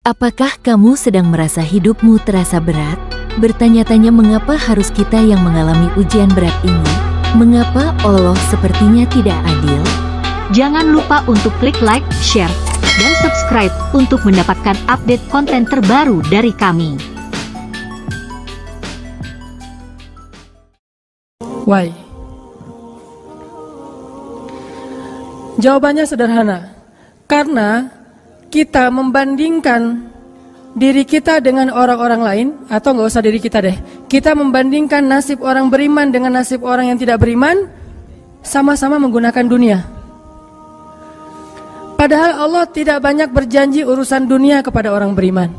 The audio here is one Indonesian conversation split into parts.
Apakah kamu sedang merasa hidupmu terasa berat? Bertanya-tanya mengapa harus kita yang mengalami ujian berat ini? Mengapa Allah sepertinya tidak adil? Jangan lupa untuk klik like, share, dan subscribe untuk mendapatkan update konten terbaru dari kami. Why? Jawabannya sederhana. Karena kita membandingkan diri kita dengan orang-orang lain, atau nggak usah diri kita deh, kita membandingkan nasib orang beriman dengan nasib orang yang tidak beriman, sama-sama menggunakan dunia. Padahal Allah tidak banyak berjanji urusan dunia kepada orang beriman.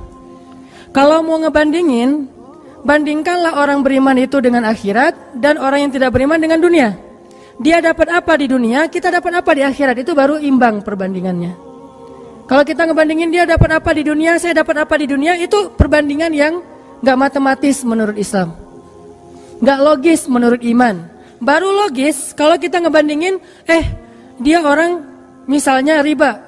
Kalau mau ngebandingin, bandingkanlah orang beriman itu dengan akhirat dan orang yang tidak beriman dengan dunia. Dia dapat apa di dunia, kita dapat apa di akhirat, itu baru imbang perbandingannya. Kalau kita ngebandingin dia dapat apa di dunia, saya dapat apa di dunia, itu perbandingan yang gak matematis menurut Islam, gak logis menurut iman. Baru logis kalau kita ngebandingin, dia orang misalnya riba,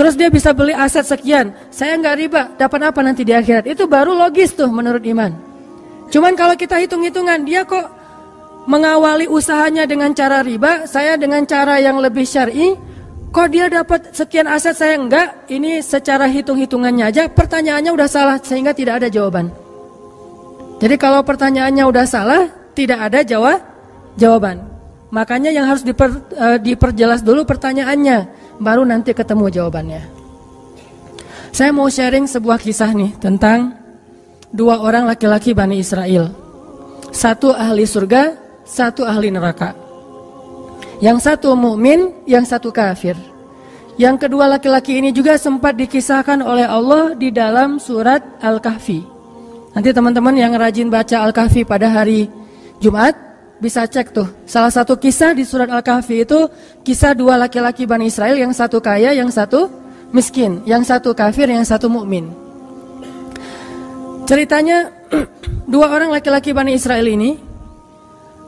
terus dia bisa beli aset sekian, saya gak riba, dapat apa nanti di akhirat, itu baru logis tuh menurut iman. Cuman kalau kita hitung-hitungan, dia kok mengawali usahanya dengan cara riba, saya dengan cara yang lebih syar'i, kok dia dapat sekian aset saya enggak, ini secara hitung-hitungannya aja pertanyaannya udah salah sehingga tidak ada jawaban. Jadi kalau pertanyaannya udah salah, tidak ada jawaban. Makanya yang harus diperjelas dulu pertanyaannya, baru nanti ketemu jawabannya. Saya mau sharing sebuah kisah nih tentang dua orang laki-laki Bani Israel. Satu ahli surga, satu ahli neraka. Yang satu mukmin, yang satu kafir. Yang kedua laki-laki ini juga sempat dikisahkan oleh Allah di dalam surat Al-Kahfi. Nanti teman-teman yang rajin baca Al-Kahfi pada hari Jumat bisa cek tuh. Salah satu kisah di surat Al-Kahfi itu kisah dua laki-laki Bani Israel, yang satu kaya, yang satu miskin, yang satu kafir, yang satu mukmin. Ceritanya dua orang laki-laki Bani Israel ini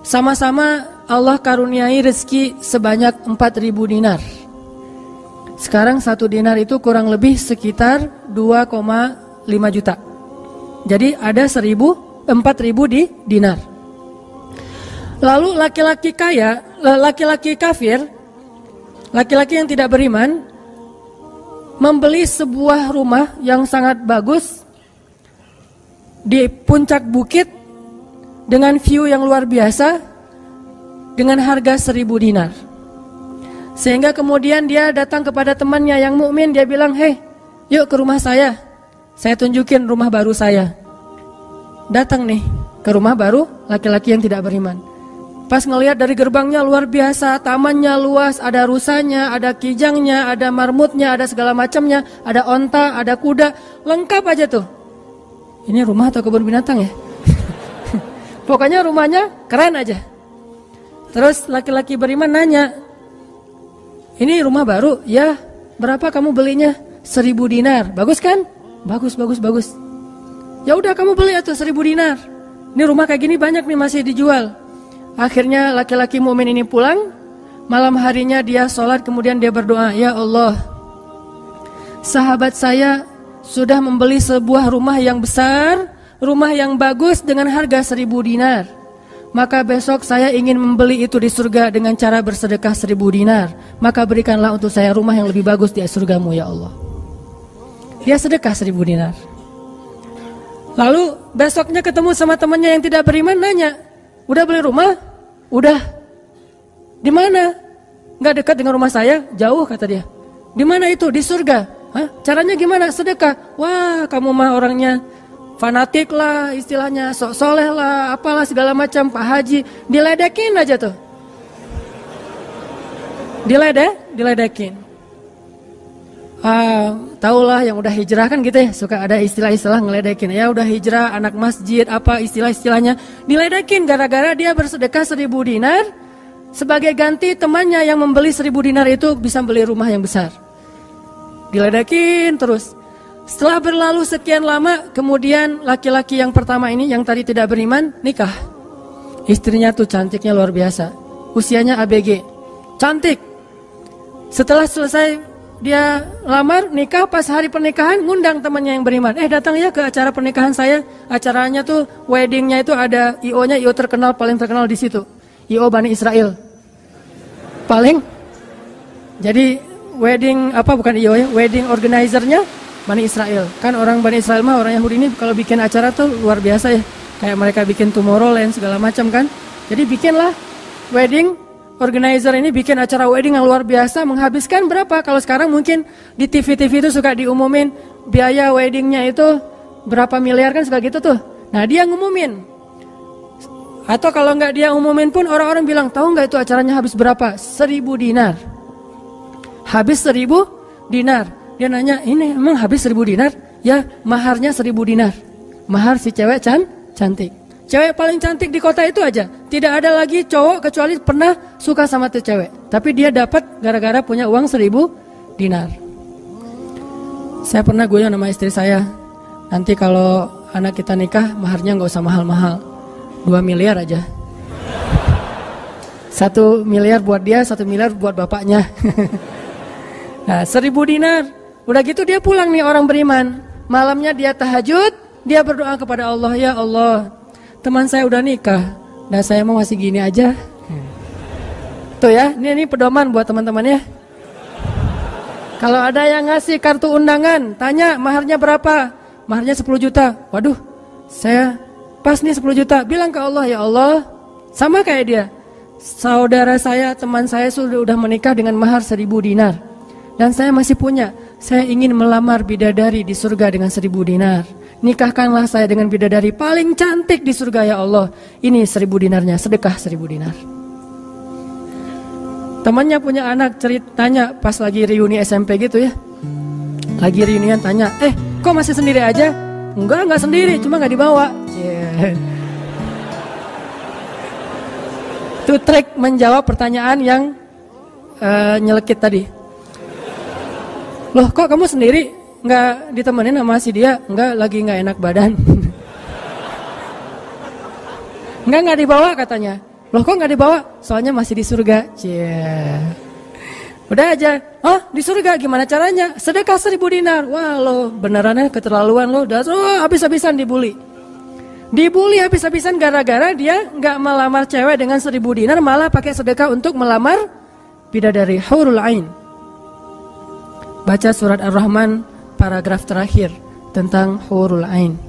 sama-sama Allah karuniai rezeki sebanyak 4.000 dinar. Sekarang 1 dinar itu kurang lebih sekitar 2,5 juta. Jadi ada 4.000 di dinar. Lalu laki-laki kaya, laki-laki kafir, laki-laki yang tidak beriman, membeli sebuah rumah yang sangat bagus di puncak bukit dengan view yang luar biasa, dengan harga 1.000 dinar. Sehingga kemudian dia datang kepada temannya yang mukmin, dia bilang, yuk ke rumah saya tunjukin rumah baru saya. Datang nih ke rumah baru laki-laki yang tidak beriman. Pas ngelihat dari gerbangnya luar biasa, tamannya luas, ada rusanya, ada kijangnya, ada marmutnya, ada segala macamnya, ada onta, ada kuda, lengkap aja tuh. Ini rumah atau kebun binatang ya? Pokoknya rumahnya keren aja. Terus laki-laki beriman nanya, ini rumah baru? Ya, berapa kamu belinya? 1.000 dinar. Bagus kan? Bagus. Ya udah kamu beli atau 1.000 dinar. Ini rumah kayak gini banyak nih masih dijual. Akhirnya laki-laki mukmin ini pulang. Malam harinya dia sholat, kemudian dia berdoa, ya Allah, sahabat saya sudah membeli sebuah rumah yang besar, rumah yang bagus dengan harga 1.000 dinar. Maka besok saya ingin membeli itu di surga dengan cara bersedekah 1.000 dinar. Maka berikanlah untuk saya rumah yang lebih bagus di surgamu ya Allah. Dia sedekah 1.000 dinar. Lalu besoknya ketemu sama temannya yang tidak beriman, nanya, udah beli rumah? Udah. Di mana? Nggak dekat dengan rumah saya, jauh kata dia. Di mana itu? Di surga. Hah? Caranya gimana? Sedekah. Wah, kamu mah orangnya fanatik lah istilahnya, sok soleh lah, apalah segala macam, Pak Haji, diledekin aja tuh. Diledekin. Taulah yang udah hijrah kan gitu ya, suka ada istilah-istilah ngeledekin. Ya udah hijrah, anak masjid, apa istilah-istilahnya, diledekin gara-gara dia bersedekah 1.000 dinar, sebagai ganti temannya yang membeli 1.000 dinar itu bisa beli rumah yang besar. Diledekin terus. Setelah berlalu sekian lama, kemudian laki-laki yang pertama ini yang tadi tidak beriman nikah. Istrinya tuh cantiknya luar biasa, usianya ABG, cantik. Setelah selesai dia lamar, nikah, pas hari pernikahan ngundang temannya yang beriman. Datang ya ke acara pernikahan saya. Acaranya tuh weddingnya itu ada IO-nya, IO terkenal, paling terkenal di situ. IO Bani Israel. Paling. Jadi wedding bukan IO ya, wedding organizer-nya Bani Israel. Kan orang Bani Israel mah orang Yahudi ini kalau bikin acara tuh luar biasa ya. Kayak mereka bikin Tomorrowland segala macam kan. Jadi bikinlah wedding organizer ini bikin acara wedding yang luar biasa, menghabiskan berapa? Kalau sekarang mungkin di TV-TV itu suka diumumin biaya weddingnya itu berapa miliar kan, suka gitu tuh. Nah dia ngumumin. Atau kalau nggak dia umumin pun orang-orang bilang, tahu nggak itu acaranya habis berapa? 1.000 dinar. Habis 1.000 dinar. Dia nanya, ini emang habis 1.000 dinar? Ya, maharnya 1.000 dinar. Mahar si cewek cantik. Cewek paling cantik di kota itu aja. Tidak ada lagi cowok kecuali pernah suka sama tuh cewek. Tapi dia dapat gara-gara punya uang 1.000 dinar. Saya pernah guyon sama istri saya. Nanti kalau anak kita nikah, maharnya nggak usah mahal-mahal. 2 miliar aja. 1 miliar buat dia, 1 miliar buat bapaknya. Nah 1.000 dinar. Udah gitu dia pulang nih orang beriman. Malamnya dia tahajud, dia berdoa kepada Allah, ya Allah, teman saya udah nikah, dan saya mau masih gini aja. Tuh ya, ini pedoman buat teman-teman ya. Kalau ada yang ngasih kartu undangan, tanya maharnya berapa? Maharnya 10 juta. Waduh, saya pas nih 10 juta. Bilang ke Allah, ya Allah, sama kayak dia. Saudara saya, teman saya sudah menikah dengan mahar 1.000 dinar. Dan saya masih punya. Saya ingin melamar bidadari di surga dengan 1.000 dinar. Nikahkanlah saya dengan bidadari paling cantik di surga ya Allah. Ini 1.000 dinarnya, sedekah 1.000 dinar. Temannya punya anak, ceritanya pas lagi reuni SMP gitu ya. Lagi reunian tanya, kok masih sendiri aja? Enggak sendiri, cuma gak dibawa. Itu trik menjawab pertanyaan yang nyelekit tadi. Loh kok kamu sendiri? Nggak ditemenin sama si dia? Nggak, lagi nggak enak badan. Nggak dibawa katanya. Loh kok nggak dibawa? Soalnya masih di surga. Udah aja. Di surga gimana caranya? Sedekah 1.000 dinar. Wah lo benerannya keterlaluan lo. Habis-habisan dibully. Dibully habis-habisan gara-gara dia nggak melamar cewek dengan 1.000 dinar, malah pakai sedekah untuk melamar bidadari Hurul Ain. Baca surat Ar-Rahman paragraf terakhir tentang Hurul Ain.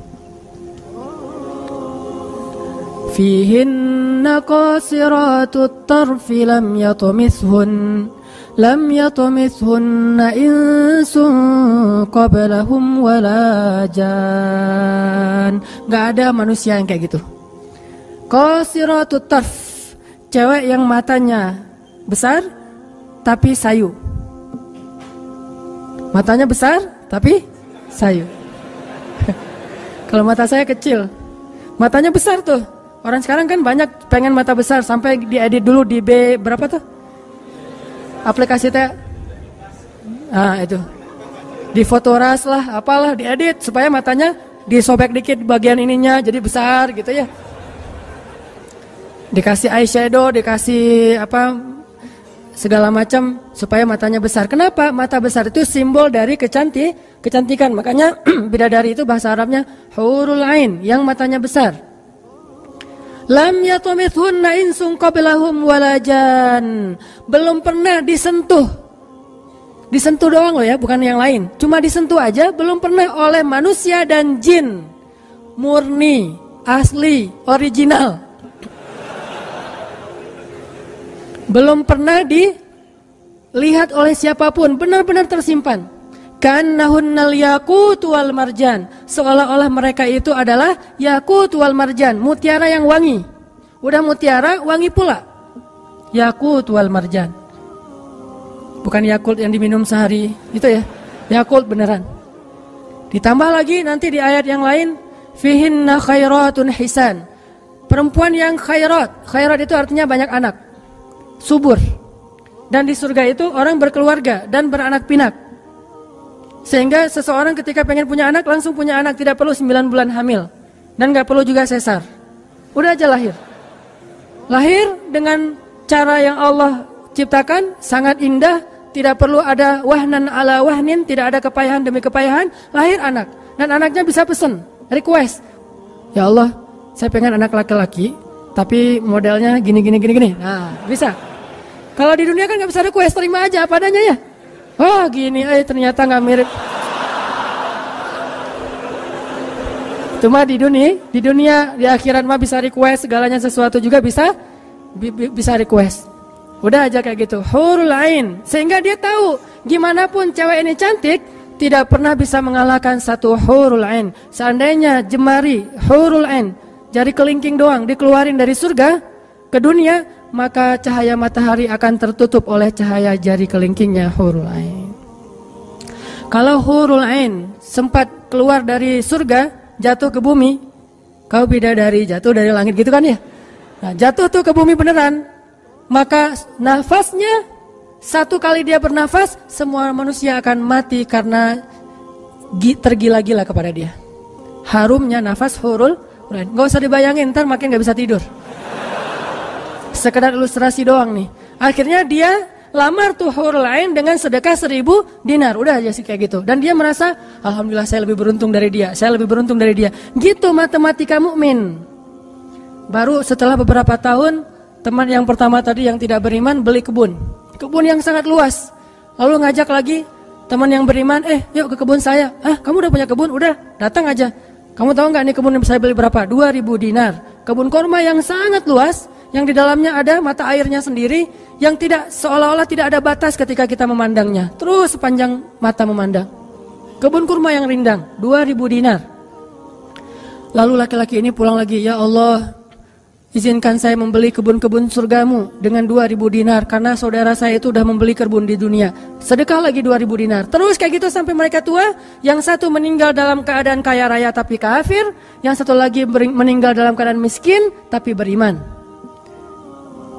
Fihinna qasiratut tarfi lam yatumithunna insun qablahum wala jan. Gak ada manusia yang kayak gitu. Qasiratut tarf, cewek yang matanya besar tapi sayu. Matanya besar tapi sayu. Kalau mata saya kecil, matanya besar tuh. Orang sekarang kan banyak pengen mata besar, sampai diedit dulu di berapa tuh? Aplikasi teh. Itu. Di Fotoras lah, apalah diedit supaya matanya disobek dikit bagian ininya jadi besar gitu ya. Dikasih eyeshadow, dikasih segala macam supaya matanya besar. Kenapa? Mata besar itu simbol dari kecantikan. Makanya bidadari itu bahasa Arabnya Hurul Ain, yang matanya besar. Lam yatumithunna insun qablahum walajan. Belum pernah disentuh. Disentuh doang loh ya, bukan yang lain. Cuma disentuh aja, belum pernah oleh manusia dan jin. Murni, asli, original. Belum pernah dilihat oleh siapapun, benar-benar tersimpan. Kannahunnal yaqut wal marjan, seolah-olah mereka itu adalah yaqut wal marjan, mutiara yang wangi. Udah mutiara, wangi pula. Yaqut wal marjan. Bukan Yakult yang diminum sehari, itu ya. Yakult beneran. Ditambah lagi nanti di ayat yang lain, fihinna khairatun hisan. Perempuan yang khairat. Khairat itu artinya banyak anak. Subur. Dan di surga itu orang berkeluarga dan beranak pinak. Sehingga seseorang ketika pengen punya anak langsung punya anak, tidak perlu 9 bulan hamil. Dan gak perlu juga sesar. Udah aja lahir. Lahir dengan cara yang Allah ciptakan, sangat indah, tidak perlu ada wahnan ala wahnin, tidak ada kepayahan demi kepayahan, lahir anak. Dan anaknya bisa pesen, request. Ya Allah, saya pengen anak laki-laki, tapi modelnya gini. Nah, bisa. Kalau di dunia kan nggak bisa request, terima aja apa adanya ya. Oh gini, ternyata nggak mirip. Cuma di dunia, di akhirat mah bisa request segalanya, sesuatu juga bisa request. Udah aja kayak gitu, hurul ain. Sehingga dia tahu gimana pun cewek ini cantik, tidak pernah bisa mengalahkan satu hurul ain. Seandainya jemari hurul ain, jari kelingking doang dikeluarin dari surga ke dunia, maka cahaya matahari akan tertutup oleh cahaya jari kelingkingnya hurul ain. Kalau hurul ain sempat keluar dari surga, jatuh ke bumi, kau bidadari jatuh dari langit gitu kan ya. Nah, jatuh tuh ke bumi beneran, maka nafasnya, satu kali dia bernafas, semua manusia akan mati karena tergila-gila kepada dia. Harumnya nafas hurul ain. Gak usah dibayangin, ntar makin gak bisa tidur. Sekedar ilustrasi doang nih. Akhirnya dia lamar tuh hurul ain dengan sedekah 1000 dinar. Udah aja sih kayak gitu. Dan dia merasa, alhamdulillah saya lebih beruntung dari dia. Saya lebih beruntung dari dia. Gitu matematika mukmin. Baru setelah beberapa tahun, teman yang pertama tadi yang tidak beriman beli kebun. Kebun yang sangat luas. Lalu ngajak lagi teman yang beriman, yuk ke kebun saya. Kamu udah punya kebun? Udah, datang aja. Kamu tahu nggak nih kebun yang saya beli berapa? 2000 dinar. Kebun korma yang sangat luas, yang di dalamnya ada mata airnya sendiri, yang tidak seolah-olah tidak ada batas ketika kita memandangnya. Terus sepanjang mata memandang. Kebun kurma yang rindang, 2000 dinar. Lalu laki-laki ini pulang lagi, ya Allah, izinkan saya membeli kebun-kebun surgamu dengan 2000 dinar, karena saudara saya itu udah membeli kebun di dunia. Sedekah lagi 2000 dinar. Terus kayak gitu sampai mereka tua. Yang satu meninggal dalam keadaan kaya raya tapi kafir, yang satu lagi meninggal dalam keadaan miskin tapi beriman.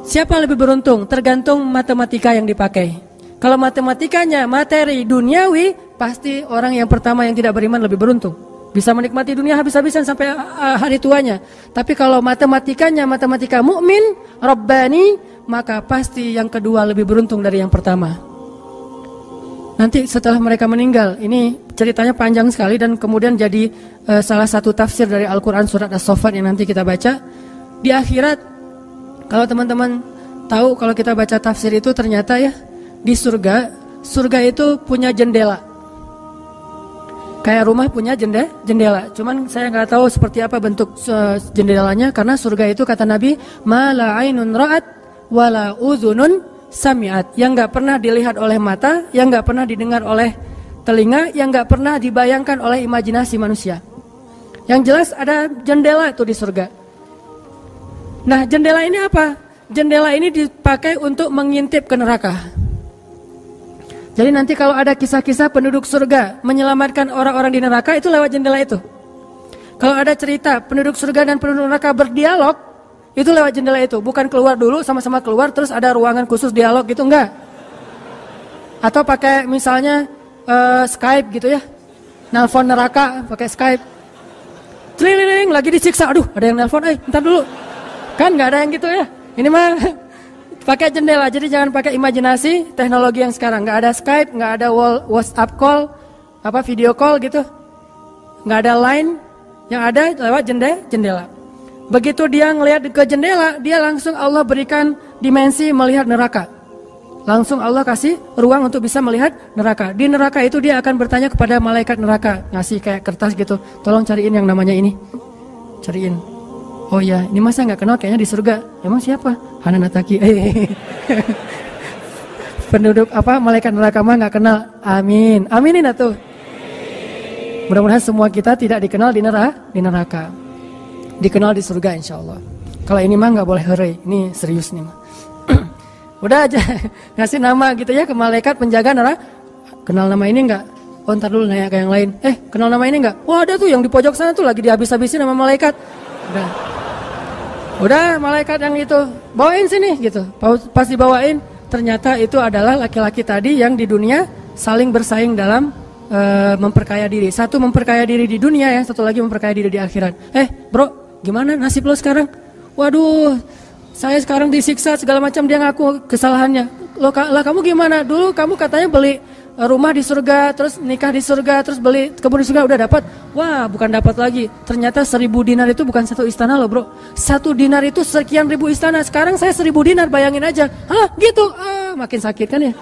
Siapa lebih beruntung? Tergantung matematika yang dipakai. Kalau matematikanya materi duniawi, pasti orang yang pertama yang tidak beriman lebih beruntung. Bisa menikmati dunia habis-habisan sampai hari tuanya. Tapi kalau matematikanya matematika mukmin, Rabbani, maka pasti yang kedua lebih beruntung dari yang pertama. Nanti setelah mereka meninggal, ini ceritanya panjang sekali dan kemudian jadi salah satu tafsir dari Al-Quran surat As-Saffat yang nanti kita baca. Di akhirat, kalau teman-teman tahu, kalau kita baca tafsir itu ternyata ya, di surga itu punya jendela. Kayak rumah punya jendela. Cuman saya nggak tahu seperti apa bentuk jendelanya, karena surga itu kata Nabi, ma la ainun ra'at wa la udhunun sami'at. Yang nggak pernah dilihat oleh mata, yang nggak pernah didengar oleh telinga, yang nggak pernah dibayangkan oleh imajinasi manusia. Yang jelas ada jendela itu di surga. Nah, jendela ini apa? Jendela ini dipakai untuk mengintip ke neraka. Jadi nanti kalau ada kisah-kisah penduduk surga menyelamatkan orang-orang di neraka, itu lewat jendela itu. Kalau ada cerita penduduk surga dan penduduk neraka berdialog, itu lewat jendela itu. Bukan keluar dulu, sama-sama keluar terus ada ruangan khusus dialog gitu, enggak. Atau pakai misalnya Skype gitu ya. Nelpon neraka pakai Skype. Tling, lagi disiksa. Aduh, ada yang nelpon, ntar dulu. Kan nggak ada yang gitu ya. Ini mah pakai jendela. Jadi jangan pakai imajinasi teknologi yang sekarang. Nggak ada Skype, nggak ada WhatsApp call, video call gitu. Nggak ada line. Yang ada lewat jendela. Begitu dia ngelihat ke jendela, dia langsung Allah berikan dimensi melihat neraka. Langsung Allah kasih ruang untuk bisa melihat neraka. Di neraka itu dia akan bertanya kepada malaikat neraka, ngasih kayak kertas gitu. Tolong cariin yang namanya ini. Cariin. Oh ya, ini masa nggak kenal kayaknya di surga. Emang siapa? Hanan Ataki. Penduduk malaikat neraka mah nggak kenal. Amin. Aminin atuh. Mudah-mudahan semua kita tidak dikenal di neraka. Dikenal di surga insya Allah. Kalau ini mah nggak boleh heureuy. Ini serius nih mah. Udah aja ngasih nama gitu ya ke malaikat penjaga neraka. Kenal nama ini nggak? Oh ntar dulu nanya ke yang lain. Kenal nama ini nggak? Wah ada tuh yang di pojok sana tuh lagi dihabis-habisin sama malaikat. Udah malaikat yang itu bawain sini gitu. Pas dibawain ternyata itu adalah laki-laki tadi yang di dunia saling bersaing dalam memperkaya diri. Satu memperkaya diri di dunia ya, satu lagi memperkaya diri di akhirat. Bro, gimana nasib lo sekarang? Waduh, saya sekarang disiksa segala macam, dia ngaku kesalahannya. Loh lah kamu gimana? Dulu kamu katanya beli rumah di surga, terus nikah di surga, terus beli kebun di surga, udah dapat. Wah, bukan dapat lagi. Ternyata 1000 dinar itu bukan satu istana loh, bro. 1 dinar itu sekian ribu istana. Sekarang saya 1000 dinar, bayangin aja. Hah, gitu. Makin sakit kan ya?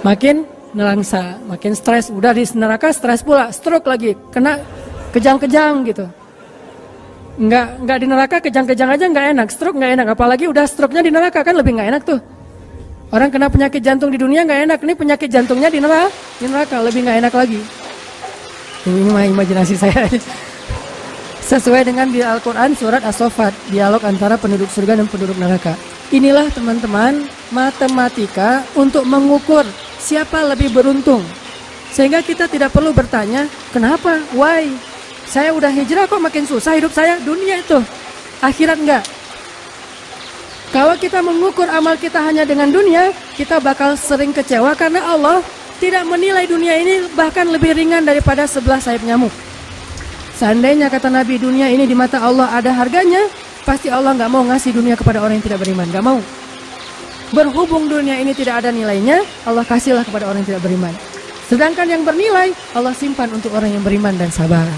Makin nelangsa, makin stres. Udah di neraka stres pula, stroke lagi, kena kejang-kejang gitu. Enggak di neraka kejang-kejang aja enggak enak, stroke enggak enak, apalagi udah stroke-nya di neraka kan lebih enggak enak tuh. Orang kena penyakit jantung di dunia enggak enak, ini penyakit jantungnya di neraka lebih enggak enak lagi. Ini mah imajinasi saya. Sesuai dengan di Al-Qur'an surat As-Saffat, dialog antara penduduk surga dan penduduk neraka. Inilah teman-teman matematika untuk mengukur siapa lebih beruntung. Sehingga kita tidak perlu bertanya, kenapa? Why? Saya udah hijrah kok makin susah hidup saya. Dunia itu, akhirat enggak. Kalau kita mengukur amal kita hanya dengan dunia, kita bakal sering kecewa karena Allah tidak menilai dunia ini bahkan lebih ringan daripada 11 sayap nyamuk. Seandainya kata Nabi dunia ini di mata Allah ada harganya, pasti Allah nggak mau ngasih dunia kepada orang yang tidak beriman, nggak mau. Berhubung dunia ini tidak ada nilainya, Allah kasihlah kepada orang yang tidak beriman. Sedangkan yang bernilai, Allah simpan untuk orang yang beriman dan sabar.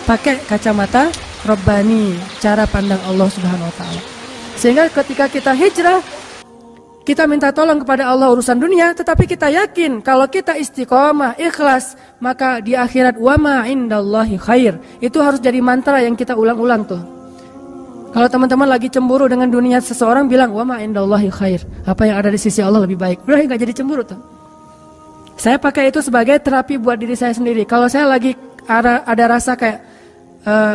Pakai kacamata Rabbani, cara pandang Allah Subhanahu wa Ta'ala. Sehingga ketika kita hijrah, kita minta tolong kepada Allah urusan dunia, tetapi kita yakin kalau kita istiqomah, ikhlas, maka di akhirat wa ma indallahi khair. Itu harus jadi mantra yang kita ulang-ulang tuh. Kalau teman-teman lagi cemburu dengan dunia seseorang, bilang wa ma indallahi khair. Apa yang ada di sisi Allah lebih baik. Udah enggak jadi cemburu tuh. Saya pakai itu sebagai terapi buat diri saya sendiri. Kalau saya lagi ada rasa kayak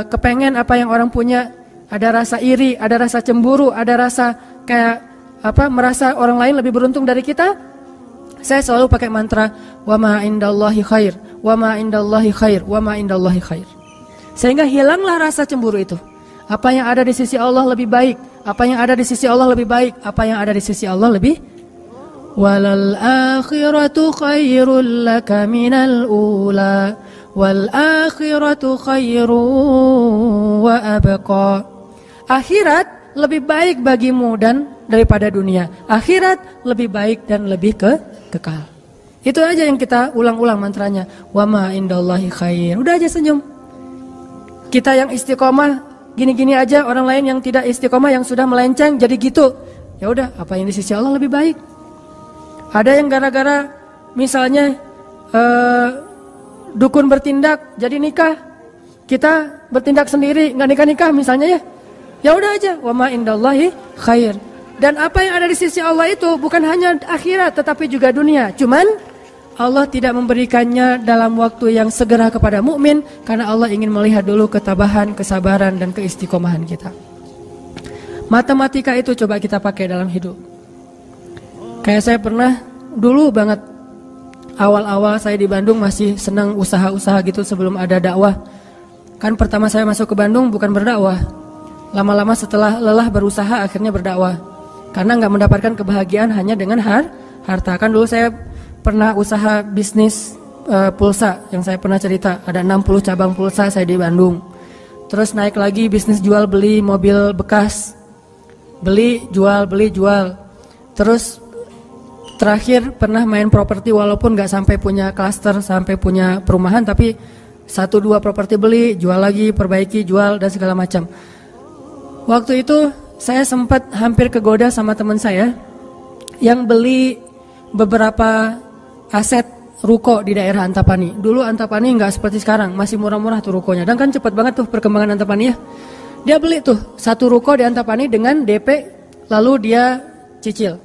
kepengen apa yang orang punya, ada rasa iri, ada rasa cemburu, ada rasa kayak merasa orang lain lebih beruntung dari kita, saya selalu pakai mantra wa ma indallahi khair, wa ma indallahi khair, wa ma indallahi khair. Sehingga hilanglah rasa cemburu itu. Apa yang ada di sisi Allah lebih baik, apa yang ada di sisi Allah lebih baik, apa yang ada di sisi Allah lebih. Walal akhiratu khairul laka minal ula. Wal akhiratu khairu wa abqa. Akhirat lebih baik bagimu dan daripada dunia. Akhirat lebih baik dan lebih kekal. Itu aja yang kita ulang-ulang mantranya. Wa ma indallahi khair. Udah aja senyum. Kita yang istiqomah gini-gini aja, orang lain yang tidak istiqomah yang sudah melenceng jadi gitu. Ya udah, apa yang di sisi Allah lebih baik. Ada yang gara-gara misalnya dukun bertindak jadi nikah, kita bertindak sendiri nggak nikah misalnya ya, ya udah aja wa ma indallahi khair. Dan apa yang ada di sisi Allah itu bukan hanya akhirat tetapi juga dunia. Cuman Allah tidak memberikannya dalam waktu yang segera kepada mukmin karena Allah ingin melihat dulu ketabahan, kesabaran dan keistiqomahan kita. Matematika itu coba kita pakai dalam hidup. Kayak saya pernah dulu banget, awal-awal saya di Bandung masih senang usaha-usaha gitu sebelum ada dakwah. Kan pertama saya masuk ke Bandung bukan berdakwah. Lama-lama setelah lelah berusaha akhirnya berdakwah. Karena nggak mendapatkan kebahagiaan hanya dengan harta. Kan dulu saya pernah usaha bisnis pulsa yang saya pernah cerita. Ada 60 cabang pulsa saya di Bandung. Terus naik lagi bisnis jual beli mobil bekas. Beli, jual. Terus terakhir pernah main properti walaupun nggak sampai punya klaster, sampai punya perumahan, tapi 1-2 properti beli, jual lagi, perbaiki, jual dan segala macam. Waktu itu saya sempat hampir kegoda sama teman saya yang beli beberapa aset ruko di daerah Antapani. Dulu Antapani nggak seperti sekarang, masih murah-murah tuh rukonya. Dan kan cepat banget tuh perkembangan Antapani ya. Dia beli tuh 1 ruko di Antapani dengan DP, lalu dia cicil.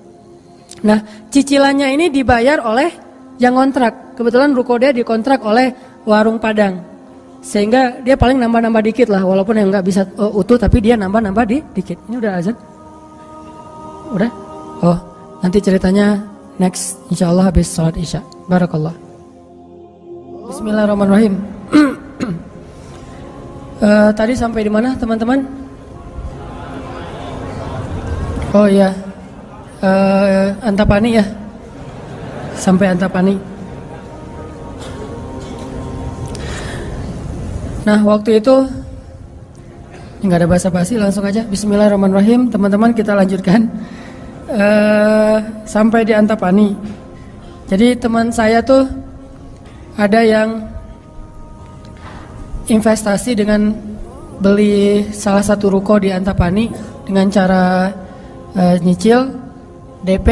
Nah, cicilannya ini dibayar oleh yang kontrak. Kebetulan ruko dia dikontrak oleh warung Padang. Sehingga dia paling nambah-nambah dikit lah, walaupun yang nggak bisa utuh, tapi dia nambah-nambah dikit. Ini udah azan? Udah? Oh, nanti ceritanya next, insya Allah habis sholat isya. Barakallah. Bismillahirrahmanirrahim. Tadi sampai di mana teman-teman? Oh iya. Antapani ya, sampai Antapani. Nah waktu itu nggak ada basa-basi, langsung aja Bismillahirrahmanirrahim. Teman-teman kita lanjutkan. sampai di Antapani. Jadi teman saya tuh ada yang investasi dengan beli salah satu ruko di Antapani dengan cara nyicil DP,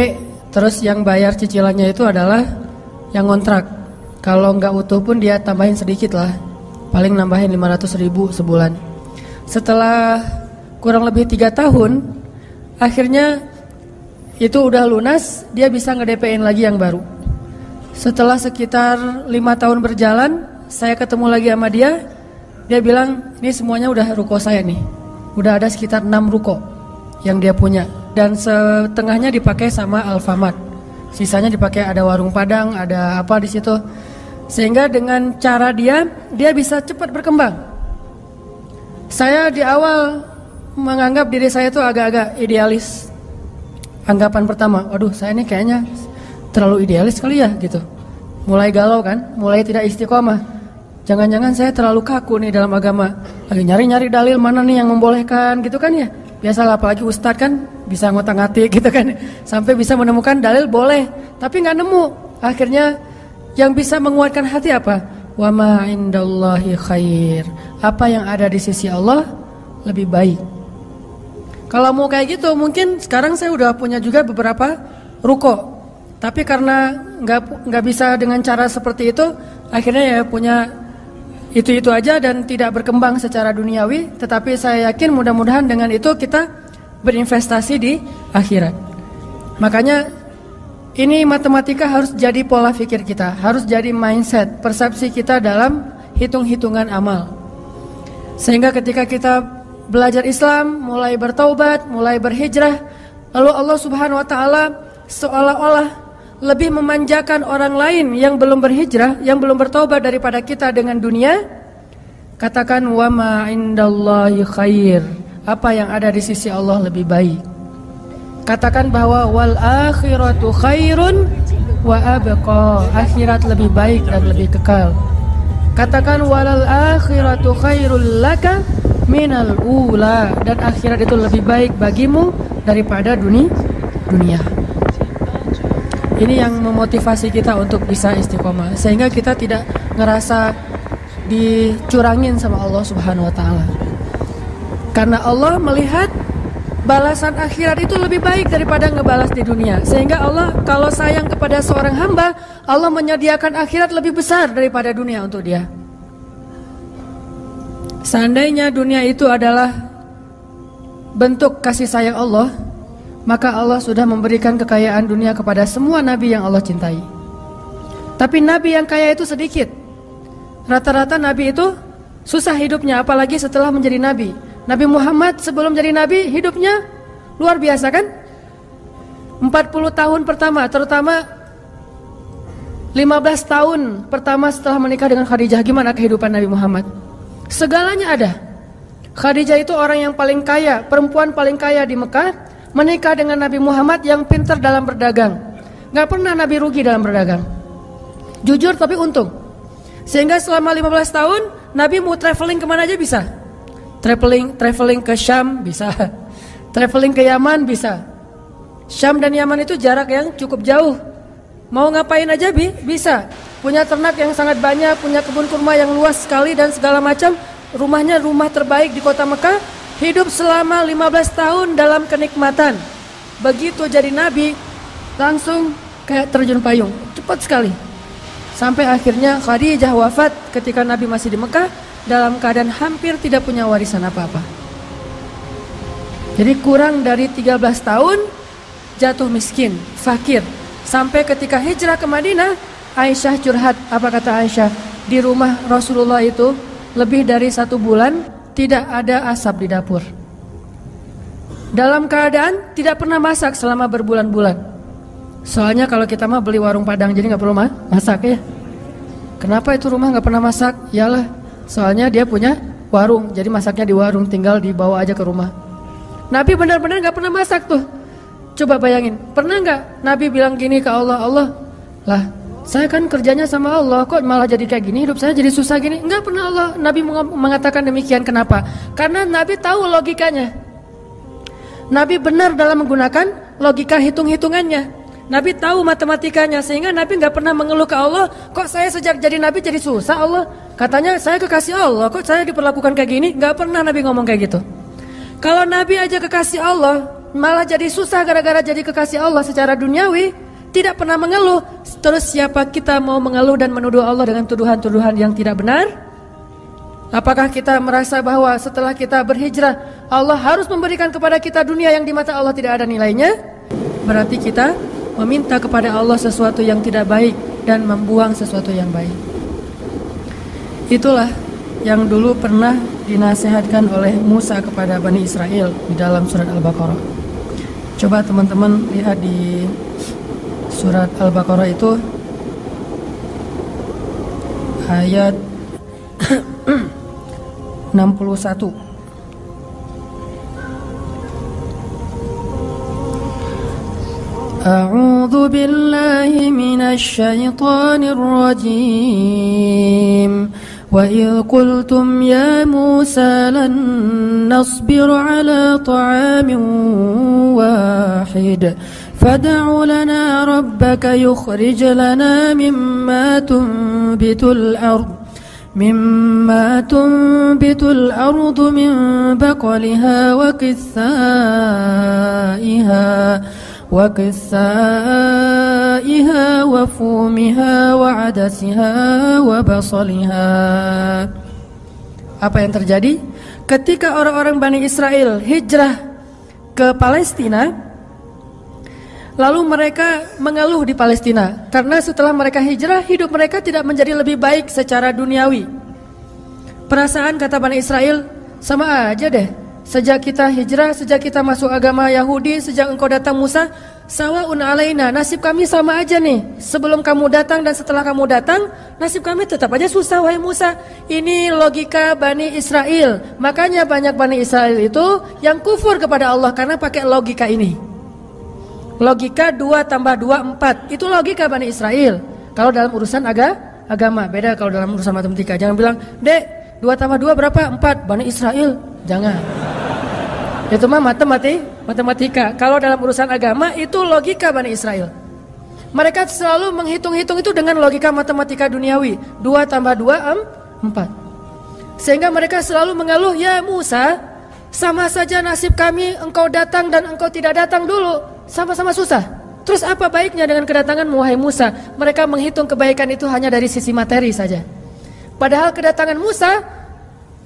terus yang bayar cicilannya itu adalah yang ngontrak. Kalau nggak utuh pun dia tambahin sedikit lah, paling nambahin 500.000 sebulan. Setelah kurang lebih 3 tahun, akhirnya itu udah lunas, dia bisa nge-DP-in lagi yang baru. Setelah sekitar 5 tahun berjalan, saya ketemu lagi sama dia. Dia bilang, ini semuanya udah ruko saya nih. Udah ada sekitar 6 ruko yang dia punya. Dan setengahnya dipakai sama Alfamart. Sisanya dipakai ada warung Padang, ada apa di situ. Sehingga dengan cara dia bisa cepat berkembang. Saya di awal menganggap diri saya tuh agak-agak idealis. Anggapan pertama, waduh saya ini kayaknya terlalu idealis kali ya gitu. Mulai galau kan, mulai tidak istiqomah. Jangan-jangan saya terlalu kaku nih dalam agama. Lagi nyari-nyari dalil mana nih yang membolehkan gitu kan ya. Biasalah apalagi ustadz kan bisa ngotak-ngatik gitu kan. Sampai bisa menemukan dalil boleh, tapi nggak nemu. Akhirnya yang bisa menguatkan hati apa? Wa ma indallahi khair. Apa yang ada di sisi Allah lebih baik. Kalau mau kayak gitu mungkin sekarang saya udah punya juga beberapa ruko. Tapi karena nggak bisa dengan cara seperti itu, akhirnya ya punya itu aja dan tidak berkembang secara duniawi. Tetapi saya yakin mudah-mudahan dengan itu kita berinvestasi di akhirat. Makanya ini matematika harus jadi pola pikir kita, harus jadi mindset, persepsi kita dalam hitung-hitungan amal. Sehingga ketika kita belajar Islam, mulai bertaubat, mulai berhijrah, lalu Allah Subhanahu wa taala seolah-olah lebih memanjakan orang lain yang belum berhijrah, yang belum bertaubat daripada kita dengan dunia. Katakan wa ma indallahi khair. Apa yang ada di sisi Allah lebih baik. Katakan bahwa wal akhiratu khairun wa abqa. Akhirat lebih baik dan lebih kekal. Katakan walal akhiratu khairul laka minal ula. Dan akhirat itu lebih baik bagimu daripada dunia. Ini yang memotivasi kita untuk bisa istiqomah, sehingga kita tidak ngerasa dicurangin sama Allah Subhanahu wa taala. Karena Allah melihat balasan akhirat itu lebih baik daripada ngebalas di dunia. Sehingga Allah kalau sayang kepada seorang hamba, Allah menyediakan akhirat lebih besar daripada dunia untuk dia. Seandainya dunia itu adalah bentuk kasih sayang Allah, maka Allah sudah memberikan kekayaan dunia kepada semua nabi yang Allah cintai. Tapi nabi yang kaya itu sedikit. Rata-rata nabi itu susah hidupnya, apalagi setelah menjadi nabi. Nabi Muhammad sebelum jadi nabi hidupnya luar biasa kan? 40 tahun pertama, terutama 15 tahun pertama setelah menikah dengan Khadijah, gimana kehidupan Nabi Muhammad? Segalanya ada. Khadijah itu orang yang paling kaya, perempuan paling kaya di Mekah, menikah dengan Nabi Muhammad yang pintar dalam berdagang. Gak pernah Nabi rugi dalam berdagang. Jujur tapi untung. Sehingga selama 15 tahun Nabi mau traveling kemana aja bisa. Traveling ke Syam bisa. Traveling ke Yaman bisa. Syam dan Yaman itu jarak yang cukup jauh. Mau ngapain aja bisa. Punya ternak yang sangat banyak, punya kebun kurma yang luas sekali dan segala macam. Rumahnya rumah terbaik di kota Mekah. Hidup selama 15 tahun dalam kenikmatan. Begitu jadi nabi, langsung kayak terjun payung, cepat sekali. Sampai akhirnya Khadijah wafat ketika Nabi masih di Mekah dalam keadaan hampir tidak punya warisan apa-apa. Jadi kurang dari 13 tahun jatuh miskin, fakir. Sampai ketika hijrah ke Madinah, Aisyah curhat. Apa kata Aisyah? Di rumah Rasulullah itu lebih dari 1 bulan tidak ada asap di dapur. Dalam keadaan tidak pernah masak selama berbulan-bulan. Soalnya kalau kita mah beli warung Padang, jadi gak perlu masak ya. Kenapa itu rumah gak pernah masak? Yalah, soalnya dia punya warung, jadi masaknya di warung, tinggal dibawa aja ke rumah. Nabi benar-benar gak pernah masak tuh. Coba bayangin, pernah gak Nabi bilang gini ke Allah, Allah, lah saya kan kerjanya sama Allah, kok malah jadi kayak gini, hidup saya jadi susah gini. Enggak pernah Allah Nabi mengatakan demikian. Kenapa? Karena Nabi tahu logikanya. Nabi benar dalam menggunakan logika hitung-hitungannya. Nabi tahu matematikanya, sehingga Nabi nggak pernah mengeluh ke Allah, kok saya sejak jadi Nabi jadi susah Allah. Katanya saya kekasih Allah, kok saya diperlakukan kayak gini. Nggak pernah Nabi ngomong kayak gitu. Kalau Nabi aja kekasih Allah, malah jadi susah gara-gara jadi kekasih Allah secara duniawi, tidak pernah mengeluh. Terus siapa kita mau mengeluh dan menuduh Allah dengan tuduhan-tuduhan yang tidak benar? Apakah kita merasa bahwa setelah kita berhijrah, Allah harus memberikan kepada kita dunia yang di mata Allah tidak ada nilainya? Berarti kita meminta kepada Allah sesuatu yang tidak baik dan membuang sesuatu yang baik. Itulah yang dulu pernah dinasihatkan oleh Musa kepada Bani Israel di dalam surat Al-Baqarah. Coba teman-teman lihat di surat Al-Baqarah itu ayat 61. أعوذ بالله من الشيطان الرجيم وإذ قلتم يا موسى لن نصبر على طعام واحد فادع لنا ربك يخرج لنا مما تنبت الأرض من بقلها وقثائها وفومها وعدسها وبصلها. Apa yang terjadi? Ketika orang-orang Bani Israel hijrah ke Palestina, lalu mereka mengeluh di Palestina karena setelah mereka hijrah, hidup mereka tidak menjadi lebih baik secara duniawi. Perasaan kata Bani Israel, sama aja deh. Sejak kita hijrah, sejak kita masuk agama Yahudi, sejak engkau datang Musa, sawa'un alaina, nasib kami sama aja nih. Sebelum kamu datang dan setelah kamu datang, nasib kami tetap aja susah wahai Musa. Ini logika Bani Israel. Makanya banyak Bani Israel itu yang kufur kepada Allah karena pakai logika ini. Logika 2 tambah 2 4. Itu logika Bani Israel. Kalau dalam urusan agama, beda kalau dalam urusan matematika. Jangan bilang, "Dek, 2 tambah 2 berapa?" 4. Bani Israel. Jangan. Itu mah matematika. Kalau dalam urusan agama itu logika Bani Israel. Mereka selalu menghitung-hitung itu dengan logika matematika duniawi. 2 tambah 2 4. Sehingga mereka selalu mengeluh, "Ya Musa, sama saja nasib kami engkau datang dan engkau tidak datang dulu. Sama-sama susah. Terus apa baiknya dengan kedatangan wahai Musa?" Mereka menghitung kebaikan itu hanya dari sisi materi saja. Padahal kedatangan Musa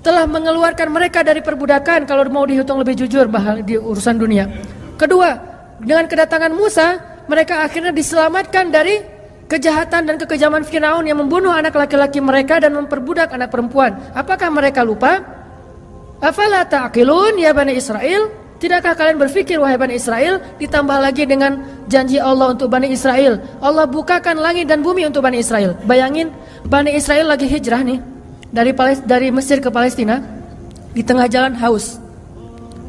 telah mengeluarkan mereka dari perbudakan kalau mau dihitung lebih jujur bahkan di urusan dunia. Kedua, dengan kedatangan Musa, mereka akhirnya diselamatkan dari kejahatan dan kekejaman Firaun yang membunuh anak laki-laki mereka dan memperbudak anak perempuan. Apakah mereka lupa? Afala ta'qilun ya Bani Israel? Tidakkah kalian berpikir wahai Bani Israel? Ditambah lagi dengan janji Allah untuk Bani Israel. Allah bukakan langit dan bumi untuk Bani Israel. Bayangin, Bani Israel lagi hijrah nih. Dari Mesir ke Palestina, di tengah jalan haus.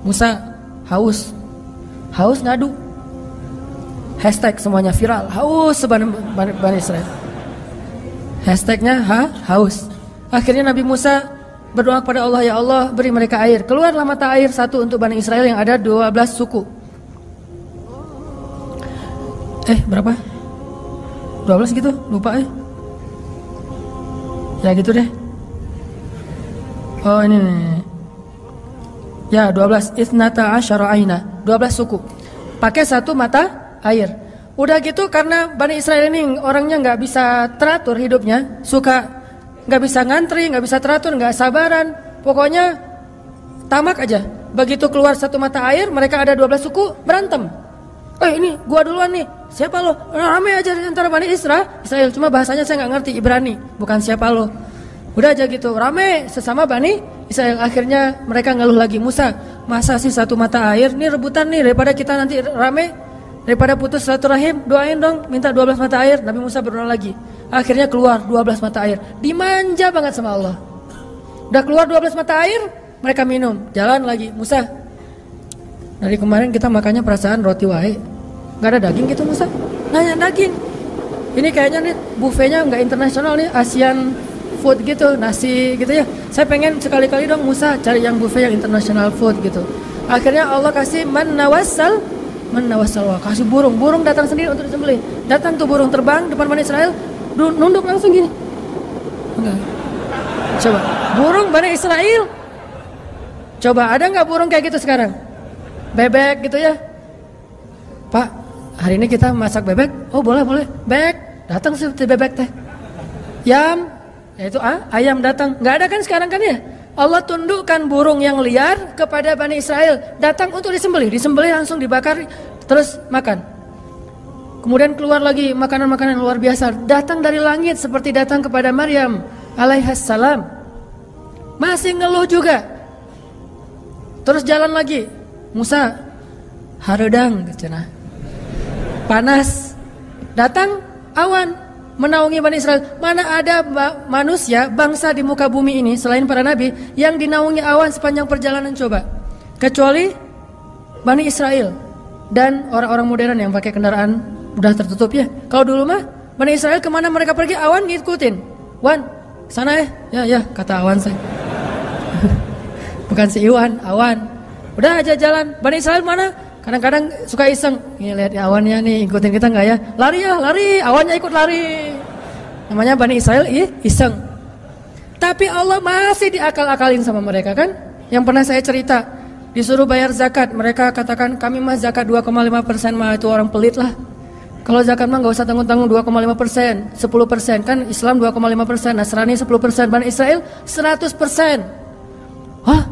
Musa haus ngadu. Hashtag semuanya viral, haus Bani Israel. Hashtagnya haus. Akhirnya Nabi Musa berdoa kepada Allah, "Ya Allah, beri mereka air." Keluarlah mata air satu untuk Bani Israel yang ada 12 suku. Berapa? 12 gitu, lupa Ya gitu deh. Oh ini nih. Ya 12 isnata asyara aina, 12 suku. Pakai satu mata air. Udah gitu karena Bani Israel ini orangnya nggak bisa teratur hidupnya, suka nggak bisa ngantri, nggak bisa teratur, nggak sabaran. Pokoknya tamak aja. Begitu keluar satu mata air, mereka ada 12 suku berantem. Ini gua duluan nih. Siapa lo? Rame aja antara Bani Israel. Cuma bahasanya saya nggak ngerti, Ibrani. Bukan siapa lo. Udah aja gitu, rame sesama Bani Israel. Akhirnya mereka ngeluh lagi, "Musa, masa sih satu mata air? Nih rebutan nih, daripada kita nanti rame, daripada putus silaturahim, doain dong, minta 12 mata air." Nabi Musa berdoa lagi. Akhirnya keluar 12 mata air. Dimanja banget sama Allah. Udah keluar 12 mata air, mereka minum. Jalan lagi, "Musa, dari kemarin kita makannya perasaan roti wae. Gak ada daging gitu Musa?" Nanya daging. Ini kayaknya nih buffetnya nggak internasional nih, Asian food gitu, nasi gitu ya. Saya pengen sekali-kali dong Musa cari yang buffet yang international food gitu. Akhirnya Allah kasih man nawassal manna wassalwa. Kasih burung datang sendiri untuk disembelih. Datang tuh burung terbang depan Bani Israel, nunduk langsung gini. Enggak. Coba, burung Bani Israel. Coba ada nggak burung kayak gitu sekarang? Bebek gitu ya. Pak, hari ini kita masak bebek. Oh boleh. Bebek, datang sih bebek teh. Yam, yaitu ayam datang. Nggak ada kan sekarang kan ya? Allah tundukkan burung yang liar kepada Bani Israel, datang untuk disembelih langsung dibakar, terus makan. Kemudian keluar lagi makanan-makanan luar biasa, datang dari langit seperti datang kepada Maryam alaihissalam. Masih ngeluh juga. Terus jalan lagi, Musa haredang cenah. Panas, datang awan menaungi Bani Israel. Mana ada manusia, bangsa di muka bumi ini selain para nabi yang dinaungi awan sepanjang perjalanan coba, kecuali Bani Israel dan orang-orang modern yang pakai kendaraan udah tertutup ya. Kalau dulu mah Bani Israel kemana mereka pergi awan ngikutin. Wan, sana ya kata awan saya. Bukan si Iwan, awan. Udah aja jalan. Bani Israel mana? Kadang-kadang suka iseng, nih lihat awannya nih, ikutin kita nggak ya? Lari, awannya ikut lari. Namanya Bani Israel, iseng. Tapi Allah masih diakal-akalin sama mereka kan? Yang pernah saya cerita, disuruh bayar zakat, mereka katakan kami mah zakat 2,5% mah itu orang pelit lah. Kalau zakat mah nggak usah tanggung-tanggung 2,5%, 10% kan Islam 2,5%, Nasrani 10%, Bani Israel 100%. Hah?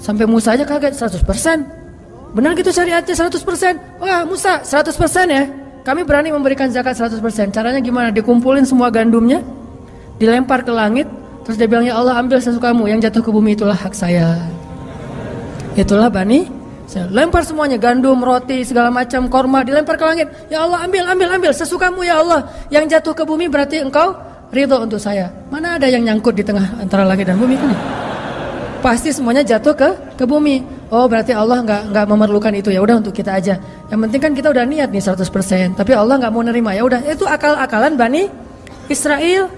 Sampai Musa aja kaget 100%. Benar gitu syariatnya 100%. Wah Musa 100% ya. Kami berani memberikan zakat 100%. Caranya gimana? Dikumpulin semua gandumnya, dilempar ke langit, terus dia bilang ya Allah ambil sesukamu, yang jatuh ke bumi itulah hak saya. Itulah Bani. Saya lempar semuanya, gandum, roti, segala macam, korma dilempar ke langit. Ya Allah ambil sesukamu ya Allah. Yang jatuh ke bumi berarti engkau ridho untuk saya. Mana ada yang nyangkut di tengah antara langit dan bumi kan? Pasti semuanya jatuh ke bumi. Oh berarti Allah nggak memerlukan itu, ya udah untuk kita aja. Yang penting kan kita udah niat nih 100%. Tapi Allah nggak mau nerima, ya udah itu akal-akalan Bani Israel.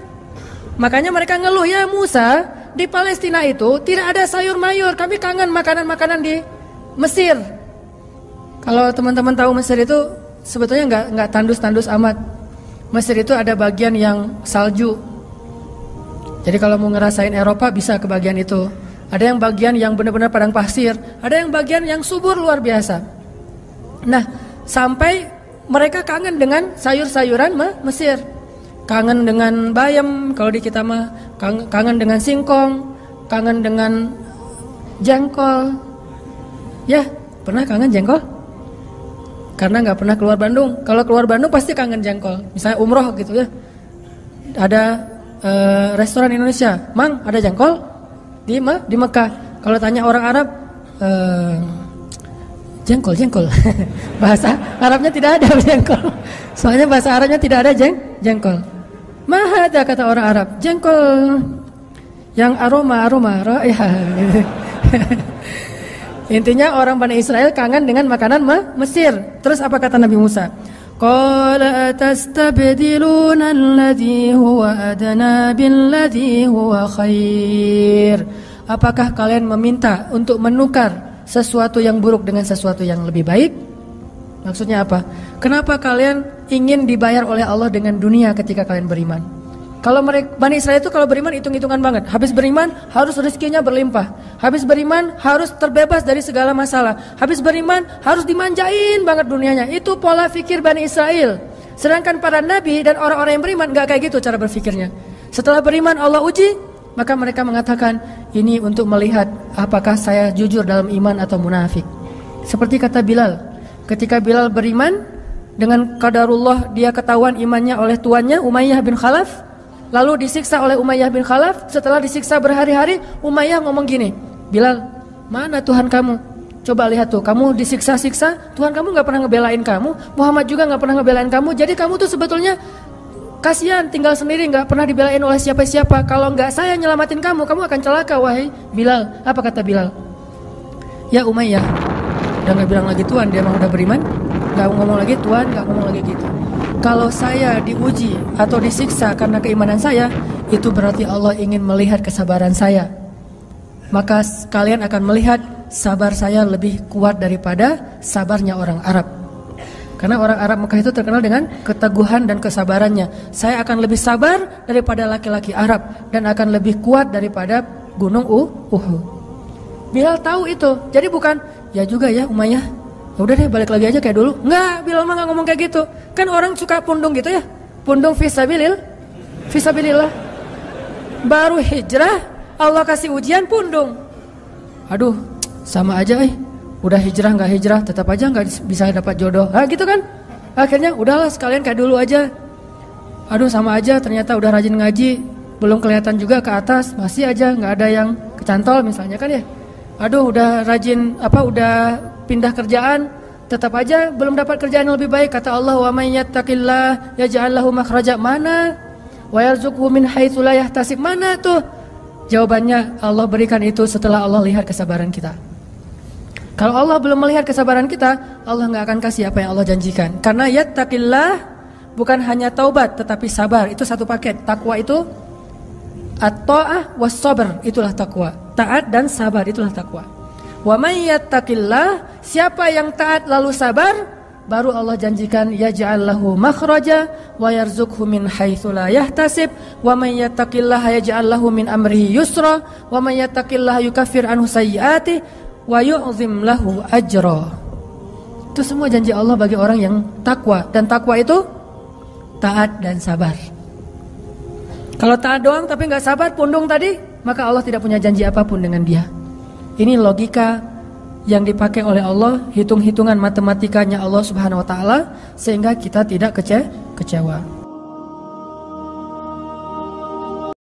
Makanya mereka ngeluh, ya Musa di Palestina itu tidak ada sayur mayur. Kami kangen makanan-makanan di Mesir. Kalau teman-teman tahu Mesir itu sebetulnya nggak tandus-tandus amat. Mesir itu ada bagian yang salju. Jadi kalau mau ngerasain Eropa bisa ke bagian itu. Ada yang bagian yang benar-benar padang pasir, ada yang bagian yang subur luar biasa. Nah, sampai mereka kangen dengan sayur-sayuran Mesir. Kangen dengan bayam, kalau di kita mah kangen dengan singkong, kangen dengan jengkol. Ya, pernah kangen jengkol? Karena nggak pernah keluar Bandung. Kalau keluar Bandung pasti kangen jengkol. Misalnya umroh gitu ya. Ada restoran Indonesia, Mang ada jengkol? Di Mekah. Kalau tanya orang Arab, jengkol. Bahasa Arabnya tidak ada jengkol. Soalnya bahasa Arabnya tidak ada jengkol. Mahada kata orang Arab, jengkol yang aroma raihah. Intinya orang Bani Israel kangen dengan makanan Mesir. Terus apa kata Nabi Musa? Qala atastabdiluna alladhi huwa adna billadhi huwa khair. Apakah kalian meminta untuk menukar sesuatu yang buruk dengan sesuatu yang lebih baik? Maksudnya apa? Kenapa kalian ingin dibayar oleh Allah dengan dunia ketika kalian beriman? Kalau Bani Israel itu kalau beriman hitung-hitungan banget. Habis beriman harus rezekinya berlimpah. Habis beriman harus terbebas dari segala masalah. Habis beriman harus dimanjain banget dunianya. Itu pola pikir Bani Israel. Sedangkan para nabi dan orang-orang yang beriman gak kayak gitu cara berpikirnya. Setelah beriman Allah uji, maka mereka mengatakan ini untuk melihat apakah saya jujur dalam iman atau munafik. Seperti kata Bilal, ketika Bilal beriman dengan qadarullah, dia ketahuan imannya oleh tuannya Umayyah bin Khalaf. Lalu disiksa oleh Umayyah bin Khalaf. Setelah disiksa berhari-hari, Umayyah ngomong gini, Bilal, mana Tuhan kamu? Coba lihat tuh, kamu disiksa-siksa, Tuhan kamu gak pernah ngebelain kamu, Muhammad juga gak pernah ngebelain kamu. Jadi kamu tuh sebetulnya kasihan, tinggal sendiri, gak pernah dibelain oleh siapa-siapa. Kalau gak saya nyelamatin kamu, kamu akan celaka, wahai Bilal. Apa kata Bilal? Ya Umayyah, udah gak bilang lagi Tuhan, dia emang udah beriman. Gak ngomong lagi Tuhan, gak ngomong lagi gitu. Kalau saya diuji atau disiksa karena keimanan saya, itu berarti Allah ingin melihat kesabaran saya. Maka kalian akan melihat sabar saya lebih kuat daripada sabarnya orang Arab. Karena orang Arab Mekah itu terkenal dengan keteguhan dan kesabarannya. Saya akan lebih sabar daripada laki-laki Arab dan akan lebih kuat daripada gunung Uhud. Bilal tahu itu. Jadi bukan, ya juga ya Umayyah, ya udah deh balik lagi aja kayak dulu. Enggak, Bilal mah nggak ngomong kayak gitu. Kan orang suka pundung gitu ya. Pundung fisabilillah. Baru hijrah, Allah kasih ujian pundung. Aduh, sama aja udah hijrah nggak hijrah tetap aja nggak bisa dapat jodoh. Gitu kan. Akhirnya udahlah sekalian kayak dulu aja. Aduh sama aja, ternyata udah rajin ngaji, belum kelihatan juga ke atas, masih aja nggak ada yang kecantol misalnya kan ya. Aduh udah rajin udah pindah kerjaan, tetap aja belum dapat kerjaan yang lebih baik. Kata Allah, wa may yattaqillah yaj'al lahu makhraja. Mana? Wa yarzuqhu min haitsu la yahtasib. Mana tuh? Jawabannya Allah berikan itu setelah Allah lihat kesabaran kita. Kalau Allah belum melihat kesabaran kita, Allah nggak akan kasih apa yang Allah janjikan. Karena yattaqillah bukan hanya taubat tetapi sabar, itu satu paket. Takwa itu at-ta'ah was sabr, itulah takwa. Taat dan sabar, itulah takwa. Wa may yattaqillah, siapa yang taat lalu sabar, baru Allah janjikan yaj'al lahu makhraja wa yarzuqhu min haitsu la yahtasib wa may yattaqillaha yaj'al lahu min amrihi yusra wa may yattaqillaha yukaffir anhu sayyi'atihi wa yu'zim lahu ajra. Itu semua janji Allah bagi orang yang takwa, dan takwa itu taat dan sabar. Kalau taat doang tapi nggak sabar, pundung tadi, maka Allah tidak punya janji apapun dengan dia. Ini logika yang dipakai oleh Allah, hitung-hitungan matematikanya Allah Subhanahu wa taala, sehingga kita tidak kecewa.